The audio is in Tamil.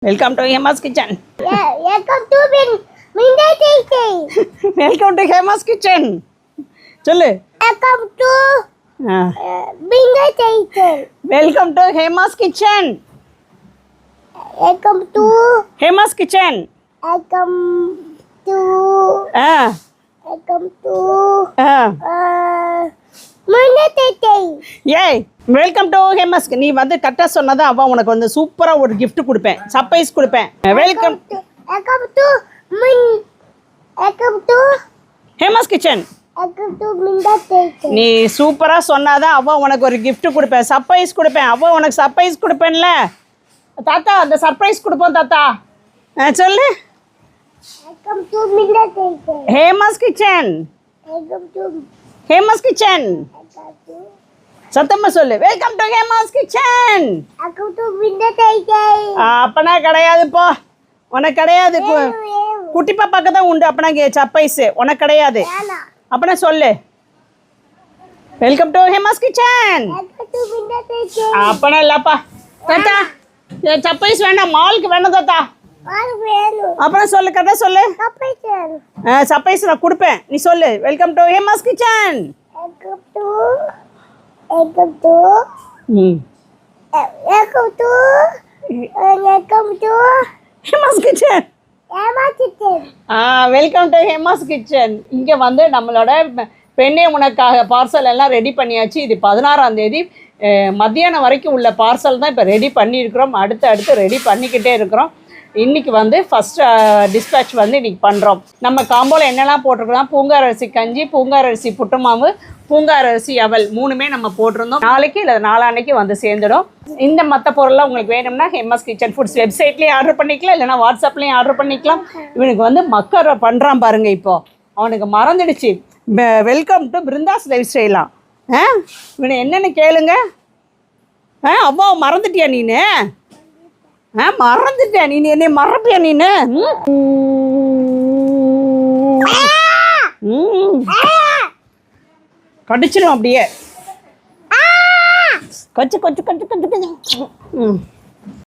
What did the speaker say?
Welcome to Hema's Kitchen. Yeah, welcome to Minda Kitchen. Welcome to Hema's Kitchen. சொல்லு. Welcome to Minda Kitchen. Welcome to Hema's Kitchen. Welcome to Hema's Kitchen. Welcome to Welcome to Minda Kitchen. ஏய் வெல்கம் டு ஹேமஸ். நீ வந்து கரெக்டாக சொன்னதான் அவன் உனக்கு வந்து சூப்பராக ஒரு gift கொடுப்பேன், சர்ப்ரைஸ் கொடுப்பேன். Welcome Welcome to Welcome to Hema's kitchen. Welcome to Minda Kitchen. நீ சூப்பராக சொன்னாதான் அவன் உனக்கு ஒரு gift கொடுப்பேன், சர்ப்ரைஸ் கொடுப்பேன். அவன் உனக்கு சர்ப்ரைஸ் கொடுப்பேன்ல தாத்தா, அந்த சர்ப்ரைஸ் கொடுப்போம் தாத்தா. சொல்லு. Welcome to Minda Kitchen. Hema's kitchen. Welcome to Hema's kitchen. சத்தமாக சொல்லு. Welcome to Hema's kitchen. Welcome to Minda Kitchen. அப்பனா கிடையாது, போ. உனக்கு கிடையாது. குட்டி பாப்பாக்கு தான் உண்டு அப்பனா சர்ப்ரைஸ், உனக்கு கிடையாது. அப்பனா சொல்லு. Welcome to Hema's kitchen. Welcome to Minda Kitchen. அப்பனா இல்லப்பா தாத்தா, சர்ப்ரைஸ் வேண்டாம், மாலுக்கு வேணும் தாத்தா. அப்பனா சொல்லு, கரெக்டாக சொல்லு. சர்ப்ரைஸ் நான் கொடுப்பேன், நீ சொல்லு. Welcome to Hema's kitchen. Welcome to Hema's kitchen. Hema's Kitchen. Welcome to Hema's kitchen. இங்கே வந்து நம்மளோட பெண்ணே உனக்காக பார்சல் எல்லாம் ரெடி பண்ணியாச்சு. இது 16ஆம் தேதி மத்தியானம் வரைக்கும் உள்ள பார்சல் தான் இப்போ ரெடி பண்ணியிருக்கிறோம். அடுத்து ரெடி பண்ணிக்கிட்டே இருக்கிறோம். இன்றைக்கி வந்து ஃபஸ்ட்டு டிஸ்பேட்ச் வந்து இன்றைக்கி பண்ணுறோம். நம்ம காம்போவில் என்னெல்லாம் போட்டிருக்கிறோம், பூங்கார் அரிசி கஞ்சி, பூங்கார் அரிசி புட்டு மாவு, பூங்கார் அரிசி அவல், 3மே நம்ம போட்டிருந்தோம். நாளைக்கு இல்லை நாளான்னைக்கு வந்து சேர்ந்துடும். இந்த மற்ற பொருள்லாம் உங்களுக்கு வேணும்னா ஹேமஸ் கிச்சன் ஃபுட்ஸ் வெப்சைட்லேயும் ஆர்டர் பண்ணிக்கலாம், இல்லைனா வாட்ஸ்அப்லேயும் ஆர்டர் பண்ணிக்கலாம். இவனுக்கு வந்து மக்கர் பண்ணுறான் பாருங்கள், இப்போது அவனுக்கு மறந்துடுச்சு. வெல்கம் டு பிருந்தாஸ் லைஃப் ஸ்டைலாம். இவனை என்னென்னு கேளுங்க. அவ்வளோ மறந்துட்டியா நீனு? மறந்துட்டியா நீ? என்னை மறப்பியா நீனு? கடிச்சிடும் அப்படியே. கொஞ்சம் கொஞ்சம் கொஞ்சம் கொஞ்சம் கொஞ்சம்